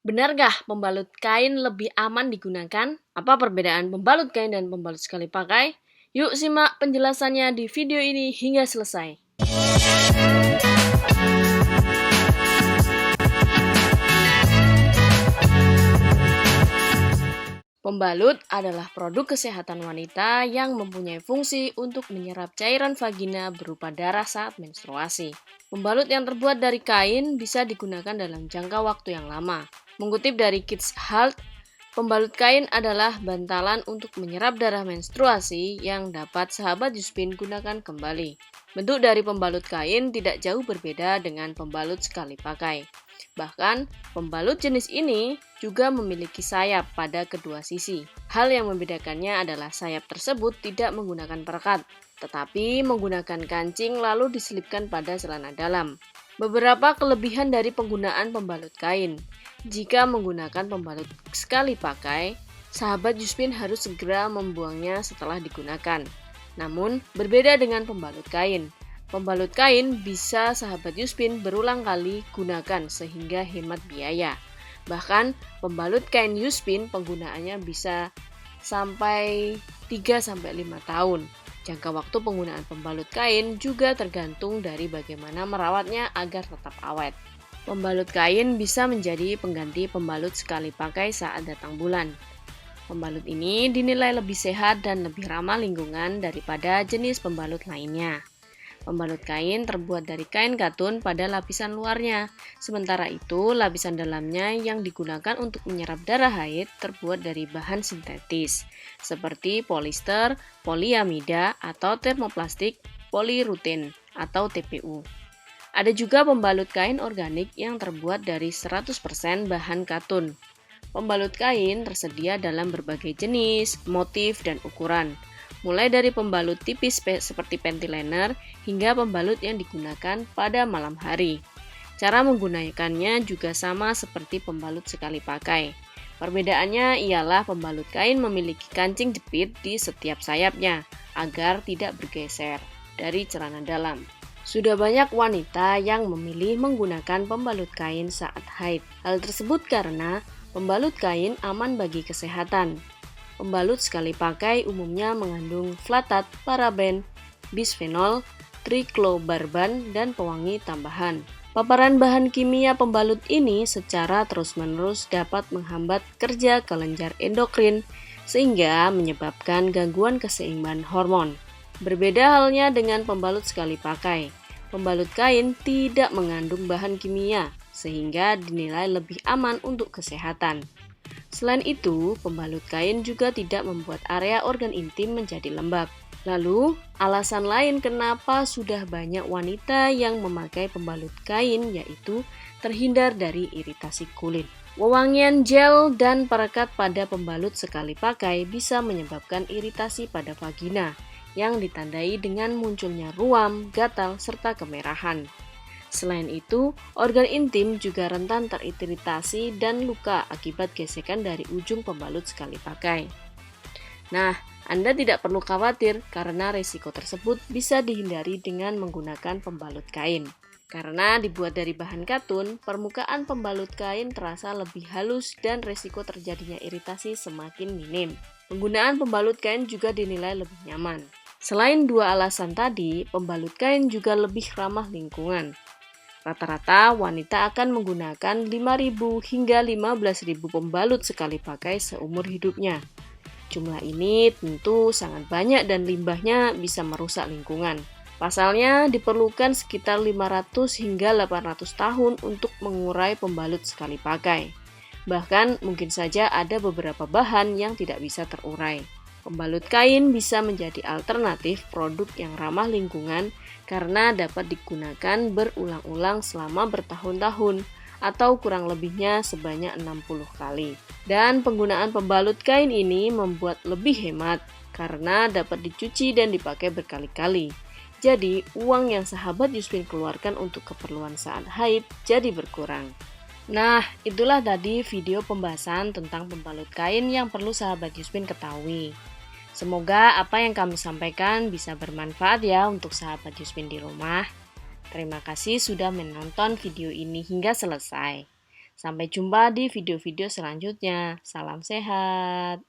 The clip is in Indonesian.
Benarkah pembalut kain lebih aman digunakan? Apa perbedaan pembalut kain dan pembalut sekali pakai? Yuk simak penjelasannya di video ini hingga selesai. Pembalut adalah produk kesehatan wanita yang mempunyai fungsi untuk menyerap cairan vagina berupa darah saat menstruasi. Pembalut yang terbuat dari kain bisa digunakan dalam jangka waktu yang lama. Mengutip dari Kids Health, pembalut kain adalah bantalan untuk menyerap darah menstruasi yang dapat sahabat Yuspin gunakan kembali. Bentuk dari pembalut kain tidak jauh berbeda dengan pembalut sekali pakai. Bahkan, pembalut jenis ini juga memiliki sayap pada kedua sisi. Hal yang membedakannya adalah sayap tersebut tidak menggunakan perekat, tetapi menggunakan kancing lalu diselipkan pada celana dalam. Beberapa kelebihan dari penggunaan pembalut kain. Jika menggunakan pembalut sekali pakai, sahabat Yuspin harus segera membuangnya setelah digunakan. Namun, berbeda dengan pembalut kain. Pembalut kain bisa sahabat Yuspin berulang kali gunakan sehingga hemat biaya. Bahkan, pembalut kain Yuspin penggunaannya bisa sampai 3-5 tahun. Jangka waktu penggunaan pembalut kain juga tergantung dari bagaimana merawatnya agar tetap awet. Pembalut kain bisa menjadi pengganti pembalut sekali pakai saat datang bulan. Pembalut ini dinilai lebih sehat dan lebih ramah lingkungan daripada jenis pembalut lainnya. Pembalut kain terbuat dari kain katun pada lapisan luarnya, sementara itu lapisan dalamnya yang digunakan untuk menyerap darah haid terbuat dari bahan sintetis, seperti polister, poliamida, atau termoplastik polirutin atau TPU. Ada juga pembalut kain organik yang terbuat dari 100% bahan katun. Pembalut kain tersedia dalam berbagai jenis, motif, dan ukuran, mulai dari pembalut tipis seperti panty liner hingga pembalut yang digunakan pada malam hari. Cara menggunakannya juga sama seperti pembalut sekali pakai. Perbedaannya ialah pembalut kain memiliki kancing jepit di setiap sayapnya agar tidak bergeser dari celana dalam. Sudah banyak wanita yang memilih menggunakan pembalut kain saat haid. Hal tersebut karena pembalut kain aman bagi kesehatan. Pembalut sekali pakai umumnya mengandung flatat, paraben, bisphenol, triklobarban, dan pewangi tambahan. Paparan bahan kimia pembalut ini secara terus-menerus dapat menghambat kerja kelenjar endokrin sehingga menyebabkan gangguan keseimbangan hormon. Berbeda halnya dengan pembalut sekali pakai. Pembalut kain tidak mengandung bahan kimia sehingga dinilai lebih aman untuk kesehatan. Selain itu, pembalut kain juga tidak membuat area organ intim menjadi lembab. Lalu, alasan lain kenapa sudah banyak wanita yang memakai pembalut kain yaitu terhindar dari iritasi kulit. Wewangian gel dan perekat pada pembalut sekali pakai bisa menyebabkan iritasi pada vagina yang ditandai dengan munculnya ruam, gatal, serta kemerahan. Selain itu, organ intim juga rentan teriritasi dan luka akibat gesekan dari ujung pembalut sekali pakai. Nah, Anda tidak perlu khawatir karena risiko tersebut bisa dihindari dengan menggunakan pembalut kain. Karena dibuat dari bahan katun, permukaan pembalut kain terasa lebih halus dan risiko terjadinya iritasi semakin minim. Penggunaan pembalut kain juga dinilai lebih nyaman. Selain dua alasan tadi, pembalut kain juga lebih ramah lingkungan. Rata-rata wanita akan menggunakan 5.000 hingga 15.000 pembalut sekali pakai seumur hidupnya. Jumlah ini tentu sangat banyak dan limbahnya bisa merusak lingkungan. Pasalnya diperlukan sekitar 500 hingga 800 tahun untuk mengurai pembalut sekali pakai. Bahkan mungkin saja ada beberapa bahan yang tidak bisa terurai. Pembalut kain bisa menjadi alternatif produk yang ramah lingkungan karena dapat digunakan berulang-ulang selama bertahun-tahun atau kurang lebihnya sebanyak 60 kali. Dan penggunaan pembalut kain ini membuat lebih hemat karena dapat dicuci dan dipakai berkali-kali. Jadi, uang yang sahabat Yuspin keluarkan untuk keperluan saat haid jadi berkurang. Nah, itulah tadi video pembahasan tentang pembalut kain yang perlu sahabat Yuspin ketahui. Semoga apa yang kami sampaikan bisa bermanfaat ya untuk sahabat Yuspin di rumah. Terima kasih sudah menonton video ini hingga selesai. Sampai jumpa di video-video selanjutnya. Salam sehat.